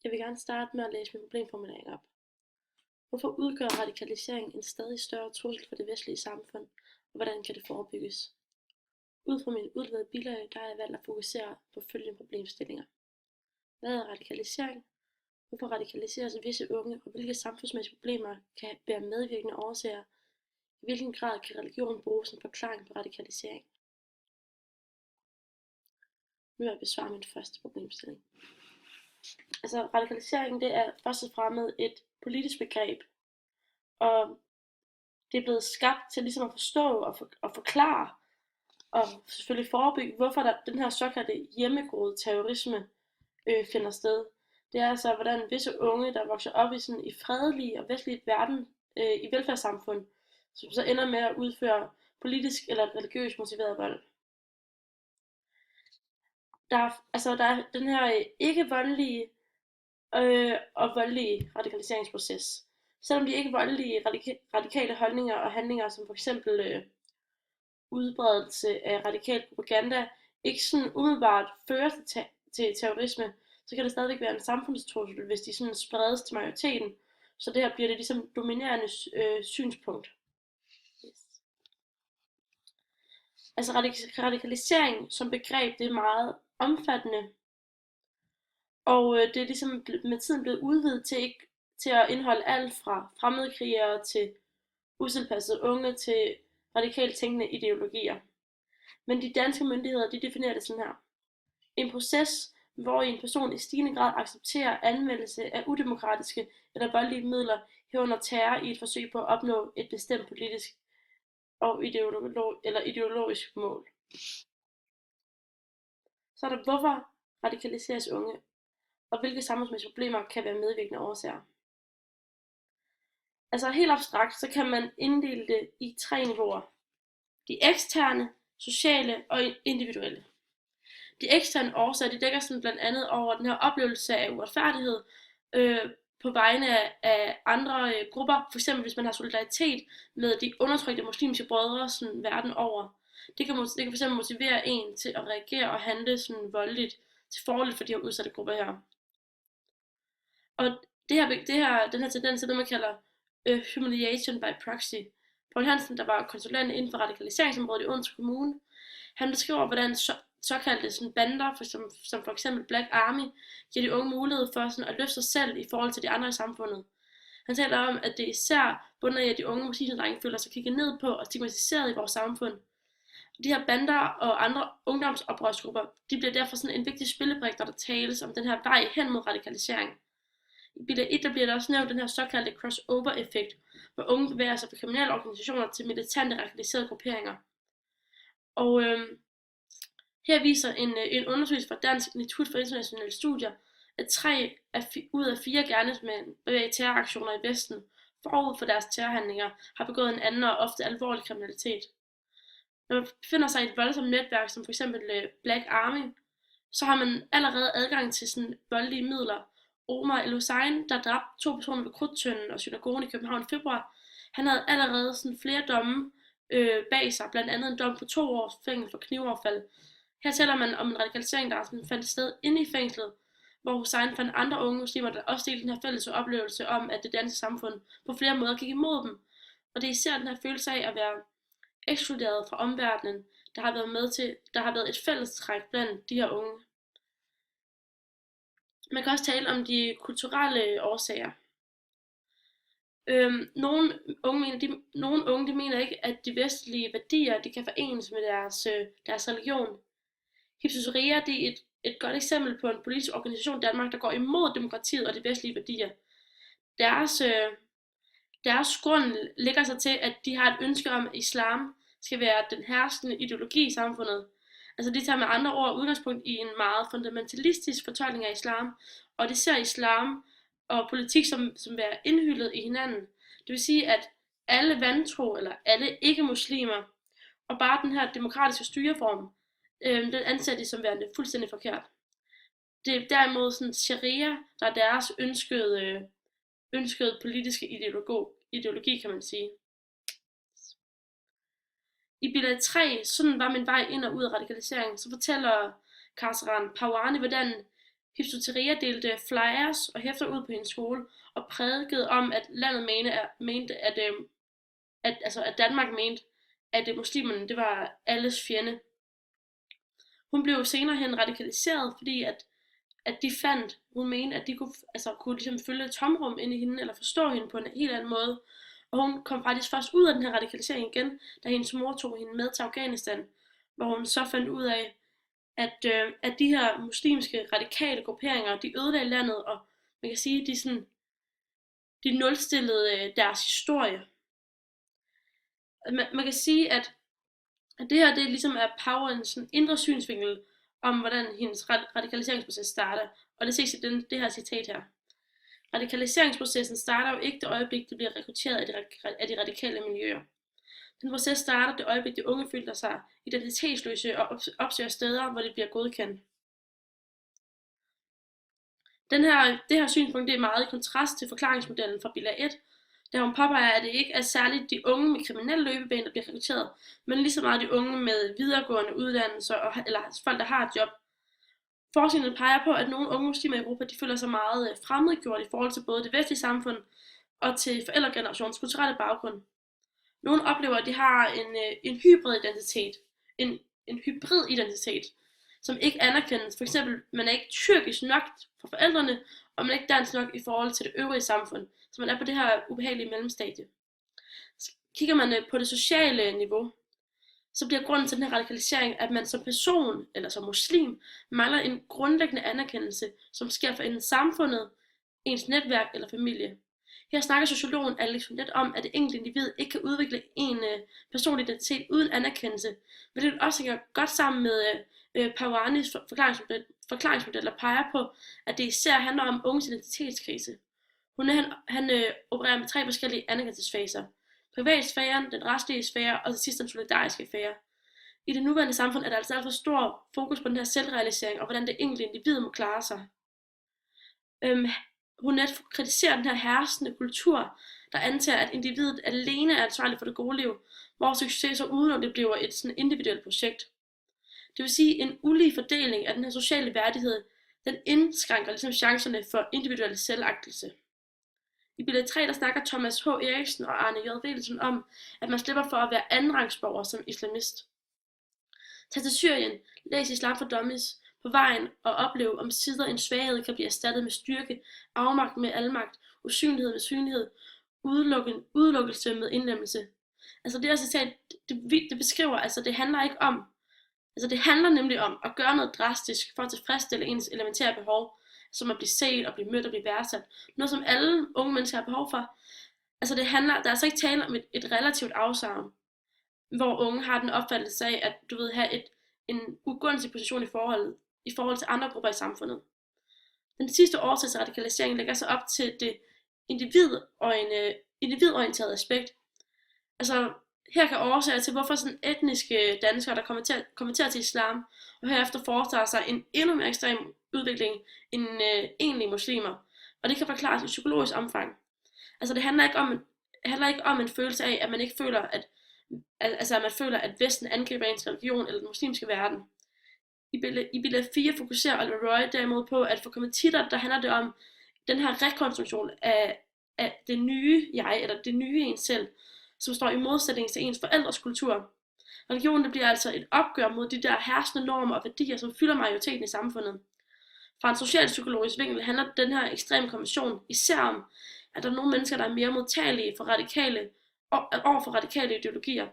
Jeg vil gerne starte med at læse min problemformulering op. Hvorfor udgør radikalisering en stadig større trussel for det vestlige samfund, og hvordan kan det forebygges? Ud fra min udleverede bilag, der har jeg valgt at fokusere på følgende problemstillinger. Hvad er radikalisering? Hvorfor radikaliseres visse unge, og hvilke samfundsmæssige problemer kan være medvirkende årsager? I hvilken grad kan religion bruges som forklaring på radikalisering? Nu vil jeg besvare min første problemstilling. Altså radikalisering, det er først og fremmest et politisk begreb, og det er blevet skabt til ligesom at forstå og forklare, og selvfølgelig forebygge, hvorfor den her såkaldte hjemmegroede terrorisme finder sted. Det er altså, hvordan visse unge, der vokser op i fredelige og vestlige verden i velfærdssamfund, som så ender med at udføre politisk eller religiøst motiveret vold. Der er den her ikke-voldelige og voldelige radikaliseringsproces. Selvom de ikke voldelige radikale holdninger og handlinger, som for eksempel udbredelse af radikal propaganda, ikke sådan umiddelbart fører til terrorisme, så kan det stadigvæk være en samfundstrussel, hvis de sådan spredes til majoriteten. Så det her bliver det ligesom dominerende synspunkt. Yes. Altså radikalisering som begreb, det er meget omfattende, og det er ligesom med tiden blevet udvidet til at indeholde alt fra fremmedkrigere til utilpassede unge til radikalt tænkende ideologier. Men de danske myndigheder, de definerer det sådan her. En proces, hvor en person i stigende grad accepterer anvendelse af udemokratiske eller voldelige midler, herunder terror i et forsøg på at opnå et bestemt politisk og ideologisk mål. Så er der, hvorfor radikaliseres unge, og hvilke samfundsmæssige problemer kan være medvirkende årsager. Altså helt abstrakt, så kan man inddele det i 3 niveauer. De eksterne, sociale og individuelle. De eksterne årsager, de dækker sådan blandt andet over den her oplevelse af uretfærdighed på vegne af andre grupper. For eksempel hvis man har solidaritet med de undertrykte muslimske brødre sådan verden over. Det kan for eksempel motivere en til at reagere og handle sådan voldeligt til fordel for de her udsatte grupper her. Og den her tendens er det, man kalder humiliation by proxy. Poul Hansen, der var konsulent inden for radikaliseringsområdet i Odense Kommune, han beskriver, hvordan såkaldte sådan bander, som for eksempel Black Army, giver de unge mulighed for sådan at løfte sig selv i forhold til de andre i samfundet. Han taler om, at det især bunder i, at de unge muslimske drenge føler sig kigget ned på og stigmatiseret i vores samfund. De her bander og andre ungdomsoprørsgrupper, de bliver derfor sådan en vigtig spillebrik, når der tales om den her vej hen mod radikalisering. I bilag 1 der bliver der også nævnt den her såkaldte crossover-effekt, hvor unge bevæger sig fra kriminelle organisationer til militante radikaliserede grupperinger. Og her viser en undersøgelse fra Dansk Institut for Internationale Studier, at 3 ud af 4 gerningsmænd bag terroraktioner i Vesten forud for deres terrorhandlinger har begået en anden og ofte alvorlig kriminalitet. Når man befinder sig i et voldsomt netværk, som f.eks. Black Army, så har man allerede adgang til sådan voldelige midler. Omar El-Hussein, der dræbte 2 personer ved Krudttønden og synagogen i København i februar, han havde allerede sådan flere domme bag sig, blandt andet en dom på 2 års fængsel for knivoverfald. Her taler man om en radikalisering, der sådan fandt sted inde i fængslet, hvor Hussein fandt andre unge muslimer, der også delte den her fælles oplevelse om, at det danske samfund på flere måder gik imod dem. Og det er især den her følelse af at være ekskluderet fra omverdenen, der har været et fællestræk blandt de her unge. Man kan også tale om de kulturelle årsager. Nogle unge de mener ikke, at de vestlige værdier de kan forenes med deres religion. Hizb ut-Tahrir det er et godt eksempel på en politisk organisation i Danmark, der går imod demokratiet og de vestlige værdier. Deres grund ligger sig til, at de har et ønske om, at islam skal være den herskende ideologi i samfundet. Altså de tager med andre ord udgangspunkt i en meget fundamentalistisk fortolkning af islam, og de ser islam og politik som være indhyllet i hinanden. Det vil sige, at alle vantro eller alle ikke-muslimer og bare den her demokratiske styreform, den anser de som værende fuldstændig forkert. Det er derimod sådan sharia, der er deres ønskede politiske ideologi, kan man sige. I bilag 3, sådan var min vej ind og ud af radikalisering, så fortæller Kasaran Pawani, hvordan Hizb ut-Tahrir delte flyers og hæfter ud på hendes skole og prædikede om, at landet mente at Danmark mente, at muslimerne det var alles fjende. Hun blev senere hen radikaliseret, fordi at de fandt, hun mente, at de kunne ligesom følge et tomrum inde i hende, eller forstå hende på en helt anden måde. Og hun kom faktisk først ud af den her radikalisering igen, da hendes mor tog hende med til Afghanistan, hvor hun så fandt ud af, at de her muslimske radikale grupperinger, de ødelagde landet, og man kan sige, de nulstillede deres historie. Man kan sige, at det her det ligesom er Powerens indre synsvinkel om, hvordan hendes radikaliseringsproces starter, og det ses i det her citat her. Radikaliseringsprocessen starter jo ikke det øjeblik, de bliver rekrutteret af de radikale miljøer. Den proces starter det øjeblik, de unge føler sig identitetsløse og opsøger steder, hvor de bliver godkendt. Det her synspunkt det er meget i kontrast til forklaringsmodellen fra bilag 1, der hun påpeger, at det ikke er særligt de unge med kriminelle løbebane, der bliver rekrutteret, men lige så meget de unge med videregående uddannelser eller folk, der har et job. Forskningen peger på, at nogle unge muslimer i Europa de føler sig meget fremmedgjort i forhold til både det vestlige samfund og til forældregenerationens kulturelle baggrund. Nogle oplever, at de har en hybrid identitet, en hybrid identitet, som ikke anerkendes. For eksempel, man er ikke tyrkisk nok for forældrene, og man er ikke dansk nok i forhold til det øvrige samfund. Så man er på det her ubehagelige mellemstadie. Kigger man på det sociale niveau, så bliver grunden til den her radikalisering, at man som person eller som muslim mangler en grundlæggende anerkendelse, som sker for enten samfundet, ens netværk eller familie. Her snakker sociologen Alex lidt om, at det enkelte individ ikke kan udvikle en personlig identitet uden anerkendelse, hvilket også hænger godt sammen med Powanis forklaringsmodeller peger på, at det især handler om unges identitetskrise. Han opererer med 3 forskellige anerkendelsesfaser. Privatsfæren, den retslige sfære og til sidst den solidariske sfære. I det nuværende samfund er der altså alt for stor fokus på den her selvrealisering og hvordan det enkelte individ må klare sig. Hun kritiserer den her herskende kultur, der antager, at individet alene er ansvarlig for det gode liv, hvor succes så uden det bliver et sådan individuelt projekt. Det vil sige, en ulige fordeling af den her sociale værdighed, den indskrænker ligesom chancerne for individuel selvagtelse. I bilag 3 der snakker Thomas H. Eriksen og Arne J. Hvelsen om, at man slipper for at være andenrangsborger som islamist. Tag til Syrien, læs Islam for Dummies på vejen og opleve om sider en svaghed kan blive erstattet med styrke, afmagt med almagt, usynlighed med synlighed, udelukkelse med indlemmelse. Altså det her citat, det beskriver, altså det handler ikke om, altså det handler nemlig om at gøre noget drastisk for at tilfredsstille ens elementære behov, som at blive set og blive mødt og blive værdsat. Noget som alle unge mennesker har behov for. Altså der er altså ikke tale om et relativt afsavn, hvor unge har den opfattelse af, at du ved have en ugunstig position i forhold til andre grupper i samfundet. Den sidste årsag til radikalisering lægger sig op til det individorienterede aspekt. Altså her kan årsager til, hvorfor sådan etniske danskere, der konverterer til islam, og herefter foretager sig en endnu mere ekstrem udvikling end egentlige muslimer. Og det kan forklares i psykologisk omfang. Altså det handler ikke om en følelse af, at man ikke føler, at man føler, at Vesten angriber ens religion eller den muslimske verden. I bilag 4 fokuserer Oliver Roy derimod på, at for konvertitter, der handler det om den her rekonstruktion af det nye jeg, eller det nye ens selv, som står i modsætning til ens forældres kultur. Religionen det bliver altså et opgør mod de der herskende normer og værdier, som fylder majoriteten i samfundet. Fra en socialpsykologisk vinkel handler den her ekstreme konversion især om, at der er nogle mennesker, der er mere modtagelige over for radikale ideologier.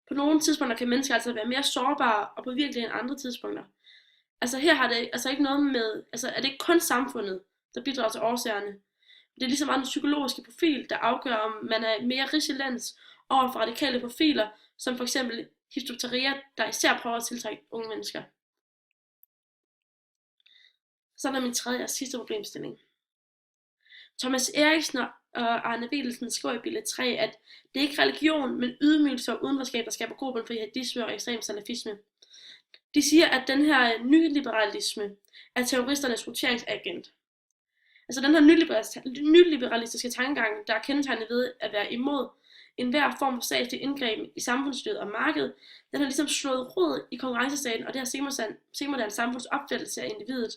På nogle tidspunkter kan mennesker altså være mere sårbare og påvirkelige end andre tidspunkter. Altså her har det altså ikke noget med, altså er det ikke kun samfundet, der bidrager til årsagerne. Det er ligesom den psykologiske profil, der afgør, om man er mere resiliens over for radikale profiler, som for eksempel Hizb ut-Tahrir, der især prøver at tiltrække unge mennesker. Så er der min tredje og sidste problemstilling. Thomas Eriksen og Arne Hvelsen skriver i bilag 3, at det ikke er religion, men ydmygelse og udenforskab, der skaber grobund for jihadisme og ekstrem salafisme. De siger, at den her nyliberalisme er terroristernes roteringsagent. Altså den her nyliberalistiske tankegang, der er kendetegnet ved at være imod enhver form for statslig indgreb i samfundslivet og markedet, den har ligesom slået rod i konkurrencestaten og det her senmoderne samfunds opfattelse af individet.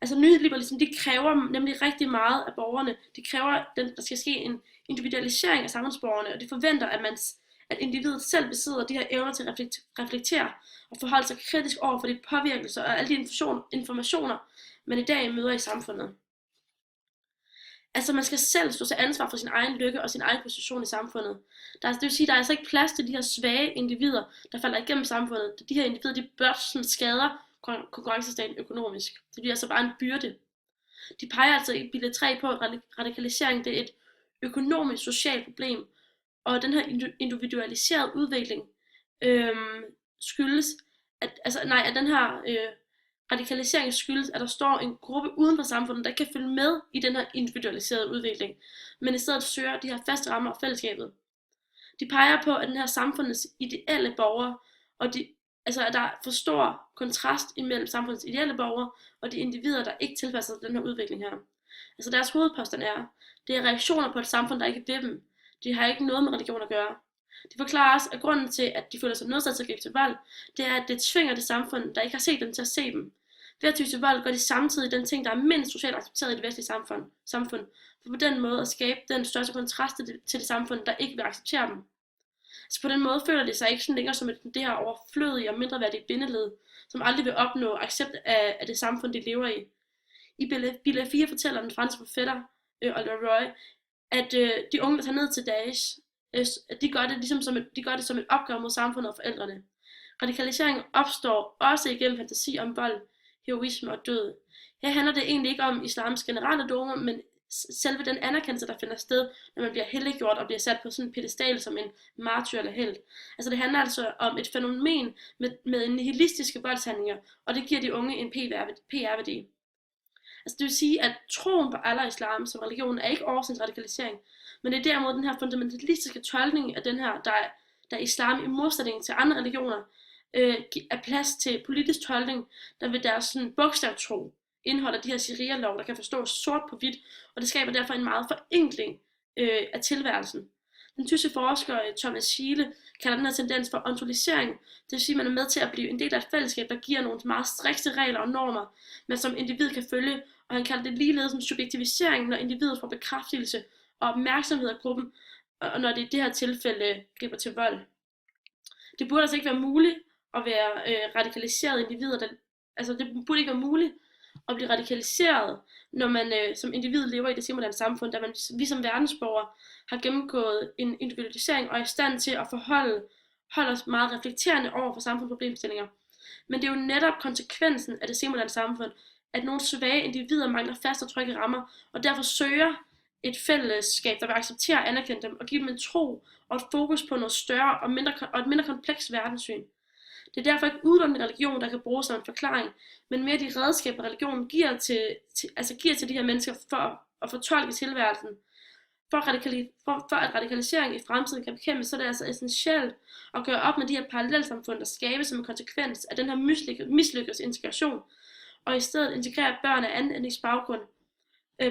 Altså nyliberalismen, de kræver nemlig rigtig meget af borgerne. De kræver, at der skal ske en individualisering af samfundsborgerne, og de forventer, at individet selv besidder de her evner til at reflektere og forholde sig kritisk over for de påvirkelser og alle de informationer, man i dag møder i samfundet. Altså man skal selv stå til ansvar for sin egen lykke og sin egen position i samfundet. Det vil sige, at der er altså ikke plads til de her svage individer, der falder igennem samfundet. De her individer, de blot sådan skader konkurrencestaten økonomisk. Det bliver altså bare en byrde. De peger altså i bilag 3 på, at radikalisering det er et økonomisk socialt problem, og den her individualiserede udvikling skyldes, at den her radikalisering skyldes, at der står en gruppe uden for samfundet, der kan følge med i den her individualiserede udvikling, men i stedet søger de her faste rammer og fællesskabet. De peger på, at den her samfundets ideelle borgere, og at der er for stor kontrast imellem samfundets ideelle borgere og de individer, der ikke tilpasser sig den her udvikling her. Altså deres hovedpåstand det er reaktioner på et samfund, der ikke vil dem. De har ikke noget med religion at gøre. De forklarer også, at grunden til, at de føler sig nødsaget til at gribe til vold, det er, at det tvinger det samfund, der ikke har set dem, til at se dem. Ved at ty til vold gør de samtidig den ting, der er mindst socialt accepteret i det vestlige samfund, for på den måde at skabe den største kontrast til det samfund, der ikke vil acceptere dem. Så på den måde føler de sig ikke sådan længere som det her overflødige og mindreværdige bindeled, som aldrig vil opnå accept af det samfund, de lever i. I bilag 4 fortæller den franske forfatter Oliver Roy, at de unge, der tager ned til Daesh, de gør det som et opgør mod samfundet og forældrene. Radikalisering opstår også igennem fantasi om vold, heroisme og død. Her handler det egentlig ikke om islams generelle dogmer, men selve den anerkendelse, der finder sted, når man bliver helliggjort og bliver sat på sådan en pedestal som en martyr eller helt. Altså det handler altså om et fænomen med nihilistiske voldshandlinger, og det giver de unge en PR-værdi. Altså det vil sige, at troen på Allah og islam som religion er ikke årsagen til radikalisering, men det er derimod den her fundamentalistiske tolkning af den her, der er islam i modsætning til andre religioner, er plads til politisk tolkning, der ved deres sådan bogstavtro indeholder de her sharia-lov, der kan forstås sort på hvidt, og det skaber derfor en meget forenkling af tilværelsen. Den tyske forsker Thomas Schiele kalder den her tendens for ontolisering, det vil sige, at man er med til at blive en del af et fællesskab, der giver nogle meget strikse regler og normer, man som individ kan følge, og han kalder det ligeledes som subjektivisering, når individet får bekræftelse og opmærksomhed af gruppen, og når det i det her tilfælde griber til vold. Det burde altså ikke være muligt at være radikaliserede individer, det burde ikke være muligt at blive radikaliseret, når man som individ lever i det senmoderne samfund, da vi som verdensborgere har gennemgået en individualisering og er i stand til at holde os meget reflekterende over for samfundsproblemstillinger. Men det er jo netop konsekvensen af det senmoderne samfund, at nogle svage individer mangler faste og trygge rammer, og derfor søger et fællesskab, der vil acceptere og anerkende dem, og give dem en tro og et fokus på noget større og et mindre komplekst verdenssyn. Det er derfor ikke udelukkende religion, der kan bruges som en forklaring, men mere de redskaber, religionen giver til de her mennesker for at fortolke tilværelsen. For at radikalisering i fremtiden kan bekæmpes, så er det altså essentielt at gøre op med de her parallelsamfund, der skabes som en konsekvens af den her mislykkes integration, og i stedet integrere børn af anden etnisk baggrund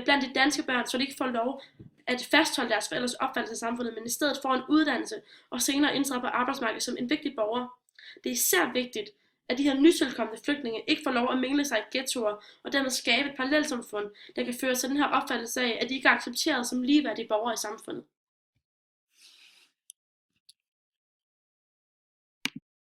blandt de danske børn, så de ikke får lov at fastholde deres forældres opfattelse af samfundet, men i stedet får en uddannelse og senere indtræde på arbejdsmarkedet som en vigtig borger. Det er især vigtigt, at de her nytilkommende flygtninge ikke får lov at mingle sig i ghettoer og dermed skabe et parallelsamfund, der kan føre til den her opfattelse af, at de ikke er accepteret som ligeværdige borgere i samfundet.